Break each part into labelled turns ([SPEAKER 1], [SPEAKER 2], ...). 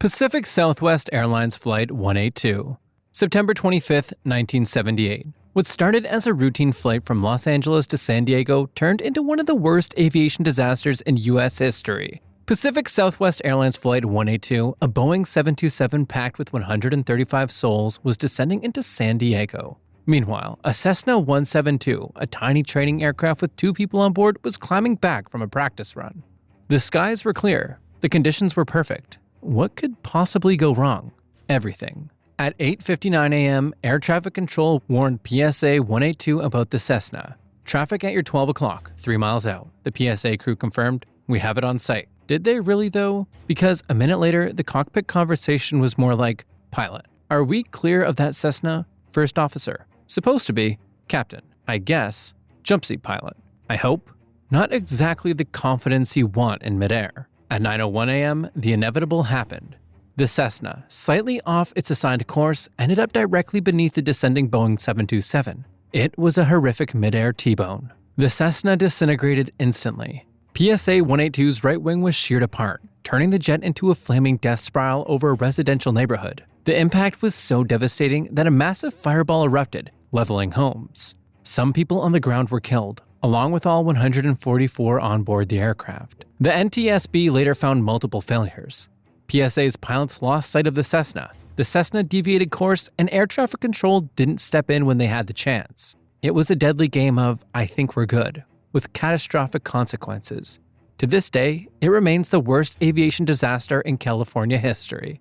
[SPEAKER 1] Pacific Southwest Airlines Flight 182, September 25, 1978. What started as a routine flight from Los Angeles to San Diego turned into one of the worst aviation disasters in U.S. history. Pacific Southwest Airlines Flight 182, a Boeing 727 packed with 135 souls, was descending into San Diego. Meanwhile, a Cessna 172, a tiny training aircraft with 2 people on board, was climbing back from a practice run. The skies were clear. The conditions were perfect. What could possibly go wrong? Everything. At 8:59 a.m., air traffic control warned PSA 182 about the Cessna. Traffic at your 12 o'clock, 3 miles out. The PSA crew confirmed, "We have it on site." Did they really though? Because a minute later, the cockpit conversation was more like, "Pilot, are we clear of that Cessna?" First officer, "Supposed to be." Captain, "I guess." Jumpseat pilot, "I hope." Not exactly the confidence you want in midair. At 9:01 a.m., the inevitable happened. The Cessna, slightly off its assigned course, ended up directly beneath the descending Boeing 727. It was a horrific midair T-bone. The Cessna disintegrated instantly. PSA 182's right wing was sheared apart, turning the jet into a flaming death spiral over a residential neighborhood. The impact was so devastating that a massive fireball erupted, leveling homes. Some people on the ground were killed, along with all 144 on board the aircraft. The NTSB later found multiple failures. PSA's pilots lost sight of the Cessna deviated course, and air traffic control didn't step in when they had the chance. It was a deadly game of "I think we're good," with catastrophic consequences. To this day, it remains the worst aviation disaster in California history.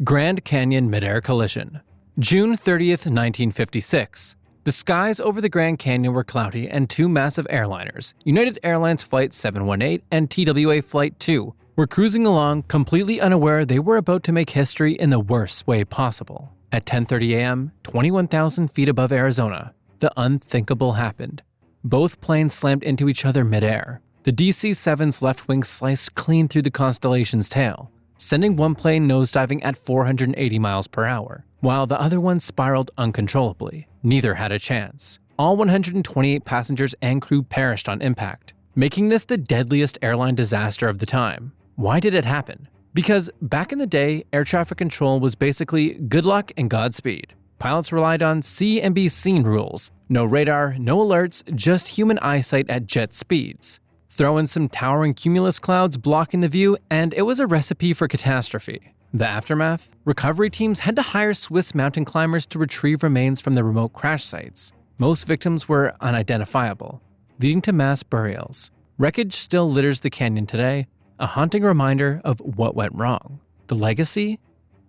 [SPEAKER 1] Grand Canyon Midair Collision. June 30th, 1956. The skies over the Grand Canyon were cloudy and 2 massive airliners, United Airlines Flight 718 and TWA Flight 2, were cruising along completely unaware they were about to make history in the worst way possible. At 10:30 a.m., 21,000 feet above Arizona, the unthinkable happened. Both planes slammed into each other midair. The DC-7's left wing sliced clean through the Constellation's tail, sending one plane nosediving at 480 miles per hour, while the other one spiraled uncontrollably. Neither had a chance. All 128 passengers and crew perished on impact, making this the deadliest airline disaster of the time. Why did it happen? Because back in the day, air traffic control was basically good luck and Godspeed. Pilots relied on see and be seen rules. No radar, no alerts, just human eyesight at jet speeds. Throw in some towering cumulus clouds blocking the view, and it was a recipe for catastrophe. The aftermath? Recovery teams had to hire Swiss mountain climbers to retrieve remains from the remote crash sites. Most victims were unidentifiable, leading to mass burials. Wreckage still litters the canyon today, a haunting reminder of what went wrong. The legacy?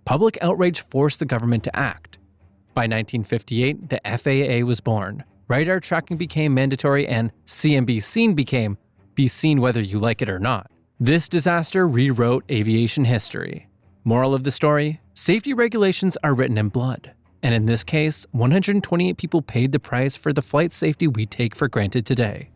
[SPEAKER 1] Public outrage forced the government to act. By 1958, the FAA was born. Radar tracking became mandatory, and see and be seen became be seen whether you like it or not. This disaster rewrote aviation history. Moral of the story? Safety regulations are written in blood. And in this case, 128 people paid the price for the flight safety we take for granted today.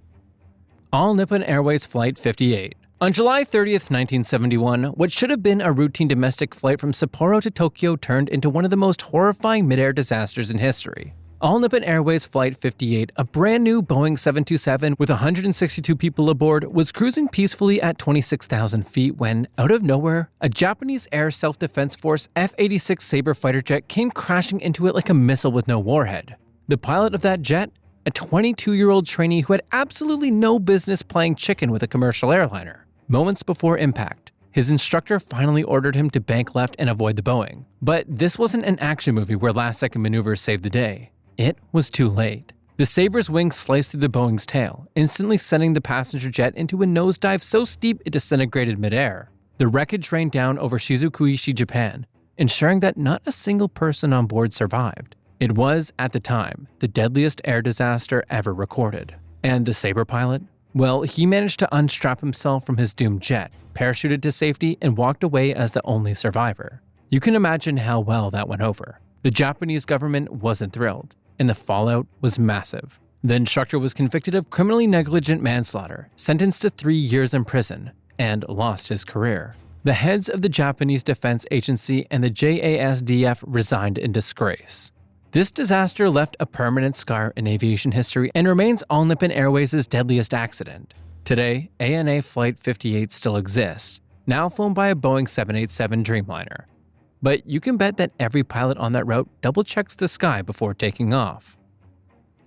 [SPEAKER 1] All Nippon Airways Flight 58. On July 30th, 1971, what should have been a routine domestic flight from Sapporo to Tokyo turned into one of the most horrifying midair disasters in history. All Nippon Airways Flight 58, a brand new Boeing 727 with 162 people aboard, was cruising peacefully at 26,000 feet when, out of nowhere, a Japanese Air Self-Defense Force F-86 Sabre fighter jet came crashing into it like a missile with no warhead. The pilot of that jet? A 22-year-old trainee who had absolutely no business playing chicken with a commercial airliner. Moments before impact, his instructor finally ordered him to bank left and avoid the Boeing. But this wasn't an action movie where last-second maneuvers saved the day. It was too late. The Sabre's wings sliced through the Boeing's tail, instantly sending the passenger jet into a nosedive so steep it disintegrated midair. The wreckage rained down over Shizukuishi, Japan, ensuring that not a single person on board survived. It was, at the time, the deadliest air disaster ever recorded. And the Sabre pilot? Well, he managed to unstrap himself from his doomed jet, parachuted to safety, and walked away as the only survivor. You can imagine how well that went over. The Japanese government wasn't thrilled, and the fallout was massive. The instructor was convicted of criminally negligent manslaughter, sentenced to 3 years in prison, and lost his career. The heads of the Japanese Defense Agency and the JASDF resigned in disgrace. This disaster left a permanent scar in aviation history and remains All Nippon Airways' deadliest accident. Today, ANA Flight 58 still exists, now flown by a Boeing 787 Dreamliner. But you can bet that every pilot on that route double-checks the sky before taking off.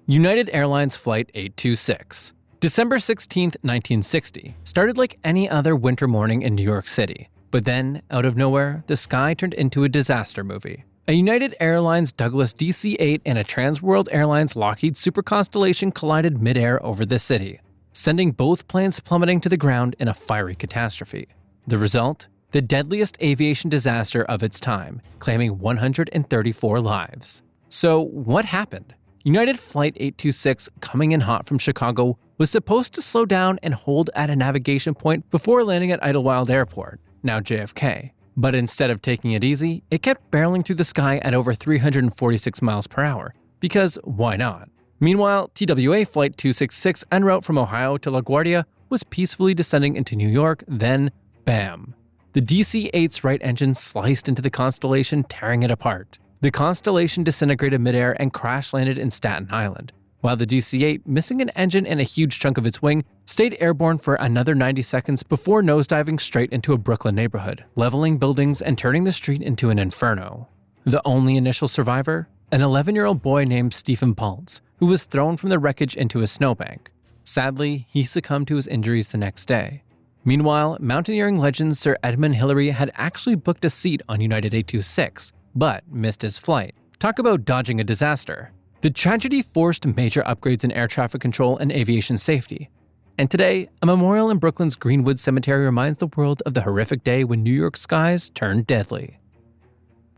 [SPEAKER 1] United Airlines Flight 826. December 16, 1960, started like any other winter morning in New York City. But then, out of nowhere, the sky turned into a disaster movie. A United Airlines Douglas DC-8 and a Transworld Airlines Lockheed Super Constellation collided midair over the city, sending both planes plummeting to the ground in a fiery catastrophe. The result? The deadliest aviation disaster of its time, claiming 134 lives. So, what happened? United Flight 826, coming in hot from Chicago, was supposed to slow down and hold at a navigation point before landing at Idlewild Airport, now JFK. But instead of taking it easy, it kept barreling through the sky at over 346 miles per hour. Because why not? Meanwhile, TWA Flight 266 en route from Ohio to LaGuardia was peacefully descending into New York, then bam. The DC-8's right engine sliced into the Constellation, tearing it apart. The Constellation disintegrated midair and crash-landed in Staten Island, while the DC-8, missing an engine and a huge chunk of its wing, stayed airborne for another 90 seconds before nosediving straight into a Brooklyn neighborhood, leveling buildings and turning the street into an inferno. The only initial survivor? An 11-year-old boy named Stephen Paltz, who was thrown from the wreckage into a snowbank. Sadly, he succumbed to his injuries the next day. Meanwhile, mountaineering legend Sir Edmund Hillary had actually booked a seat on United 826, but missed his flight. Talk about dodging a disaster. The tragedy forced major upgrades in air traffic control and aviation safety. And today, a memorial in Brooklyn's Greenwood Cemetery reminds the world of the horrific day when New York skies turned deadly.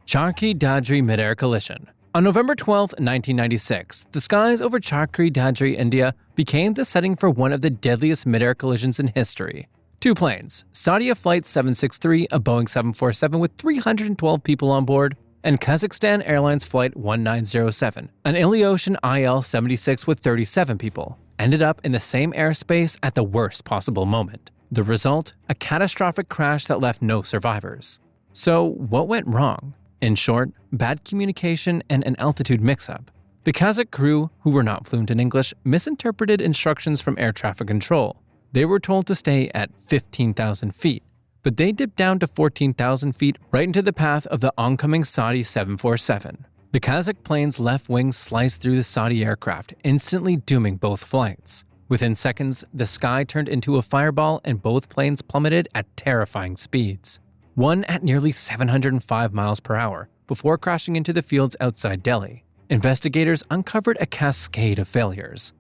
[SPEAKER 1] Charkhi Dadri Midair Collision. On November 12, 1996, the skies over Charkhi Dadri, India, became the setting for one of the deadliest midair collisions in history. Two planes, Saudi Flight 763, a Boeing 747 with 312 people on board, and Kazakhstan Airlines Flight 1907, an Ilyushin IL-76 with 37 people, ended up in the same airspace at the worst possible moment. The result? A catastrophic crash that left no survivors. So, what went wrong? In short, bad communication and an altitude mix-up. The Kazakh crew, who were not fluent in English, misinterpreted instructions from air traffic control. They were told to stay at 15,000 feet, but they dipped down to 14,000 feet right into the path of the oncoming Saudi 747. The Kazakh plane's left wing sliced through the Saudi aircraft, instantly dooming both flights. Within seconds, the sky turned into a fireball and both planes plummeted at terrifying speeds. One at nearly 705 miles per hour, before crashing into the fields outside Delhi. Investigators uncovered a cascade of failures.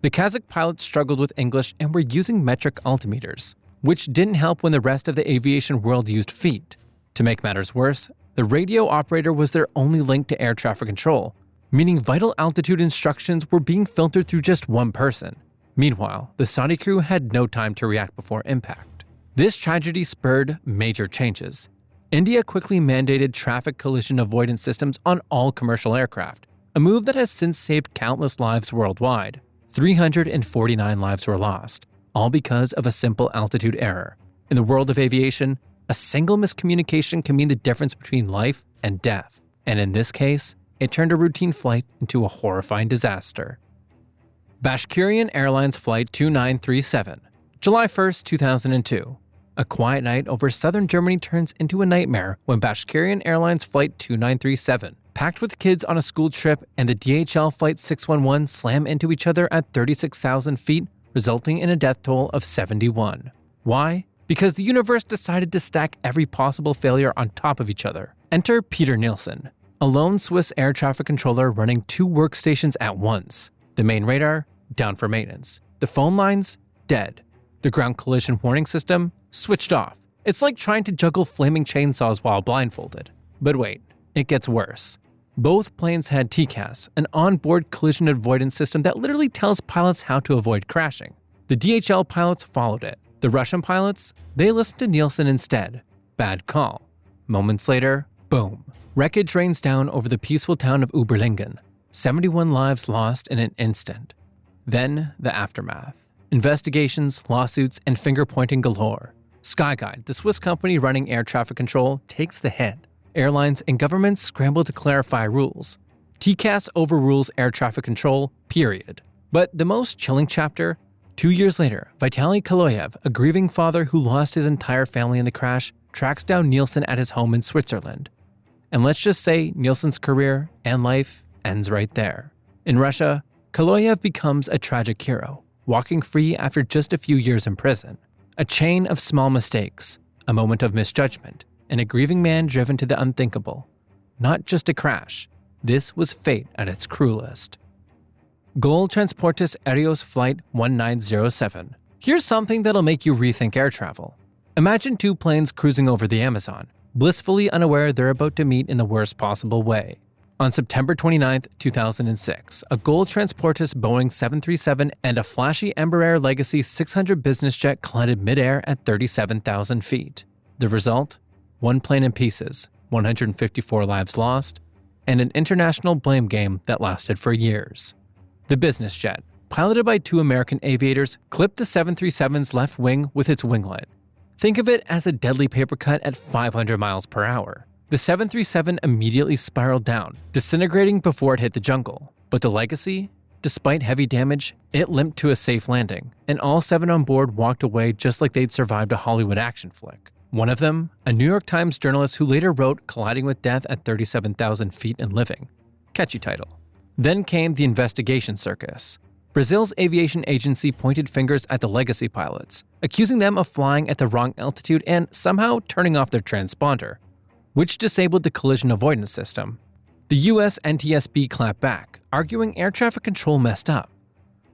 [SPEAKER 1] The Kazakh pilots struggled with English and were using metric altimeters, which didn't help when the rest of the aviation world used feet. To make matters worse, the radio operator was their only link to air traffic control, meaning vital altitude instructions were being filtered through just one person. Meanwhile, the Saudi crew had no time to react before impact. This tragedy spurred major changes. India quickly mandated traffic collision avoidance systems on all commercial aircraft, a move that has since saved countless lives worldwide. 349 lives were lost, all because of a simple altitude error. In the world of aviation, a single miscommunication can mean the difference between life and death. And in this case, it turned a routine flight into a horrifying disaster. Bashkirian Airlines Flight 2937, July 1, 2002. A quiet night over southern Germany turns into a nightmare when Bashkirian Airlines Flight 2937, packed with kids on a school trip, and the DHL Flight 611 slam into each other at 36,000 feet, resulting in a death toll of 71. Why? Because the universe decided to stack every possible failure on top of each other. Enter Peter Nielsen, a lone Swiss air traffic controller running two workstations at once. The main radar, down for maintenance. The phone lines, dead. The ground collision warning system, switched off. It's like trying to juggle flaming chainsaws while blindfolded. But wait, it gets worse. Both planes had TCAS, an onboard collision avoidance system that literally tells pilots how to avoid crashing. The DHL pilots followed it. The Russian pilots, they listened to Nielsen instead. Bad call. Moments later, boom. Wreckage rains down over the peaceful town of Uberlingen. 71 lives lost in an instant. Then, the aftermath. Investigations, lawsuits, and finger-pointing galore. Skyguide, the Swiss company running air traffic control, takes the hit. Airlines and governments scramble to clarify rules. TCAS overrules air traffic control, period. But the most chilling chapter, 2 years later, Vitaly Kaloyev, a grieving father who lost his entire family in the crash, tracks down Nielsen at his home in Switzerland. And let's just say Nielsen's career and life ends right there. In Russia, Kaloyev becomes a tragic hero, walking free after just a few years in prison. A chain of small mistakes, a moment of misjudgment, and a grieving man driven to the unthinkable. Not just a crash, this was fate at its cruelest. Gol Transportes Aéreos Flight 1907. Here's something that'll make you rethink air travel. Imagine two planes cruising over the Amazon, blissfully unaware they're about to meet in the worst possible way. On September 29, 2006, a Gol Transportes Boeing 737 and a flashy Embraer Legacy 600 business jet collided midair at 37,000 feet. The result? One plane in pieces, 154 lives lost, and an international blame game that lasted for years. The business jet, piloted by two American aviators, clipped the 737's left wing with its winglet. Think of it as a deadly paper cut at 500 miles per hour. The 737 immediately spiraled down, disintegrating before it hit the jungle. But the Legacy? Despite heavy damage, it limped to a safe landing, and all 7 on board walked away just like they'd survived a Hollywood action flick. One of them, a New York Times journalist who later wrote Colliding with Death at 37,000 feet and living. Catchy title. Then came the investigation circus. Brazil's aviation agency pointed fingers at the Legacy pilots, accusing them of flying at the wrong altitude and somehow turning off their transponder, which disabled the collision avoidance system. The US NTSB clapped back, arguing air traffic control messed up.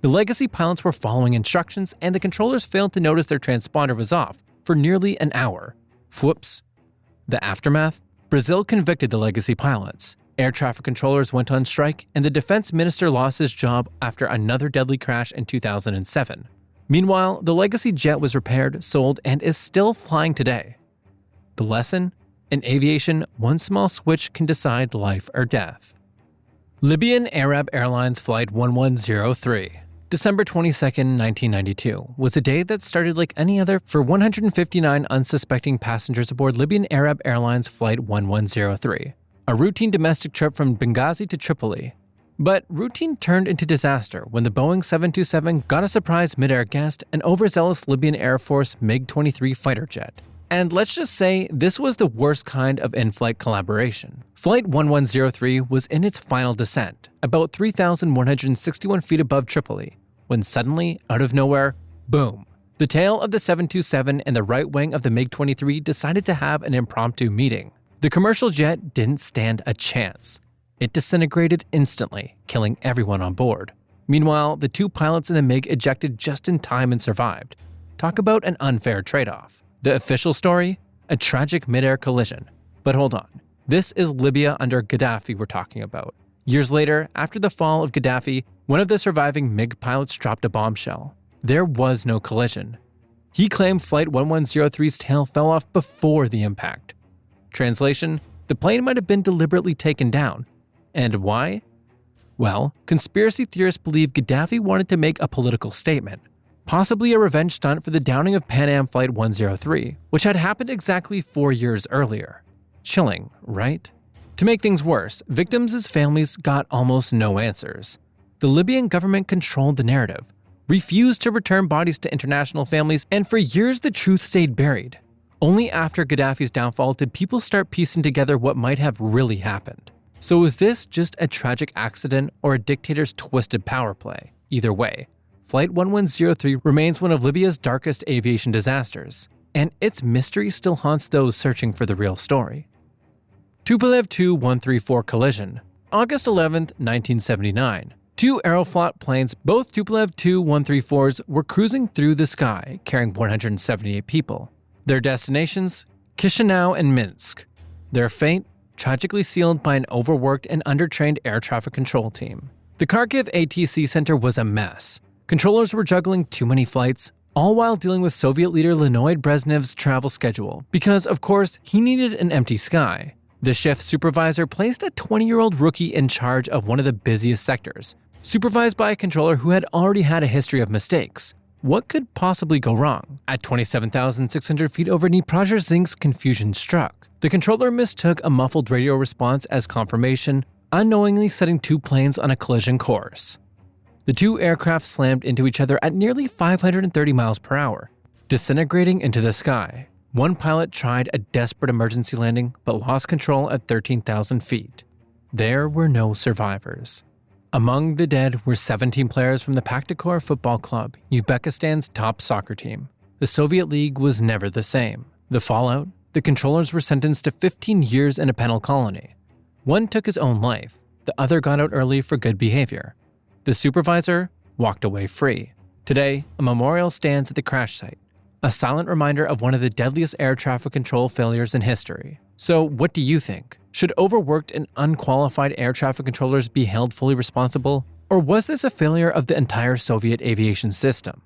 [SPEAKER 1] The Legacy pilots were following instructions and the controllers failed to notice their transponder was off for nearly an hour. Whoops. The aftermath? Brazil convicted the Legacy pilots. Air traffic controllers went on strike, and the defense minister lost his job after another deadly crash in 2007. Meanwhile, the Legacy jet was repaired, sold, and is still flying today. The lesson? In aviation, one small switch can decide life or death. Libyan Arab Airlines Flight 1103. December 22, 1992, was a day that started like any other for 159 unsuspecting passengers aboard Libyan Arab Airlines Flight 1103. A routine domestic trip from Benghazi to Tripoli. But routine turned into disaster when the Boeing 727 got a surprise mid-air guest, an overzealous Libyan Air Force MiG-23 fighter jet. And let's just say this was the worst kind of in-flight collaboration. Flight 1103 was in its final descent, about 3,161 feet above Tripoli, when suddenly, out of nowhere, boom. The tail of the 727 and the right wing of the MiG-23 decided to have an impromptu meeting. The commercial jet didn't stand a chance. It disintegrated instantly, killing everyone on board. Meanwhile, the two pilots in the MiG ejected just in time and survived. Talk about an unfair trade-off. The official story? A tragic mid-air collision. But hold on. This is Libya under Gaddafi we're talking about. Years later, after the fall of Gaddafi, one of the surviving MiG pilots dropped a bombshell. There was no collision. He claimed Flight 1103's tail fell off before the impact. Translation, the plane might have been deliberately taken down. And why? Well, conspiracy theorists believe Gaddafi wanted to make a political statement, possibly a revenge stunt for the downing of Pan Am Flight 103, which had happened exactly 4 years earlier. Chilling, right? To make things worse, victims' families got almost no answers. The Libyan government controlled the narrative, refused to return bodies to international families, and for years the truth stayed buried. Only after Gaddafi's downfall did people start piecing together what might have really happened. So was this just a tragic accident or a dictator's twisted power play? Either way, Flight 1103 remains one of Libya's darkest aviation disasters, and its mystery still haunts those searching for the real story. Tupolev Tu-134 collision. August 11, 1979. Two Aeroflot planes, both Tupolev Tu-134s, were cruising through the sky, carrying 178 people. Their destinations? Chisinau and Minsk. Their fate? Tragically sealed by an overworked and undertrained air traffic control team. The Kharkiv ATC center was a mess. Controllers were juggling too many flights, all while dealing with Soviet leader Leonid Brezhnev's travel schedule, because, of course, he needed an empty sky. The shift supervisor placed a 20-year-old rookie in charge of one of the busiest sectors, supervised by a controller who had already had a history of mistakes. What could possibly go wrong? At 27,600 feet over Dnipro, confusion struck. The controller mistook a muffled radio response as confirmation, unknowingly setting two planes on a collision course. The two aircraft slammed into each other at nearly 530 miles per hour, disintegrating into the sky. One pilot tried a desperate emergency landing but lost control at 13,000 feet. There were no survivors. Among the dead were 17 players from the Paktikor Football Club, Uzbekistan's top soccer team. The Soviet League was never the same. The fallout: the controllers were sentenced to 15 years in a penal colony. One took his own life, the other got out early for good behavior. The supervisor walked away free. Today, a memorial stands at the crash site, a silent reminder of one of the deadliest air traffic control failures in history. So what do you think? Should overworked and unqualified air traffic controllers be held fully responsible? Or was this a failure of the entire Soviet aviation system?